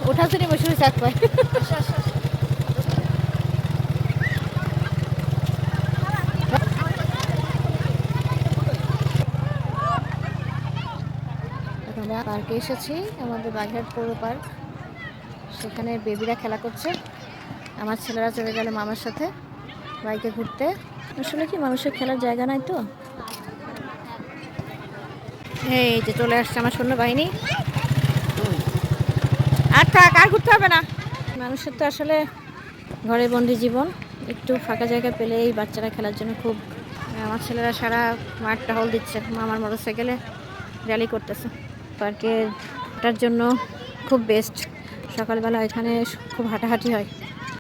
ওঠা শুনে বসে চাক পায়। আমরা পার্কে এসেছি, আমাদের বাগেরহাট পৌর পার্ক। সেখানে বেবিরা খেলা করছে। আমার ছেলেরা চলে গেল মামার সাথে বাইকে ঘুরতে। আসলে কি মানুষের খেলার জায়গা নাই তো। এই যে চলে আসছে আমার সৈন্যবাহিনী। আর থাক, আর ঘুরতে হবে না। মানুষের তো আসলে ঘরে বন্দি জীবন, একটু ফাঁকা জায়গা পেলে এই বাচ্চারা খেলার জন্য খুব। আমার ছেলেরা সারা মাঠ টহল দিচ্ছে, মামার মোটরসাইকেলে র্যালি করতেছে। পার্কেটার জন্য খুব বেস্ট। সকালবেলা এখানে খুব হাঁটাহাঁটি হয়।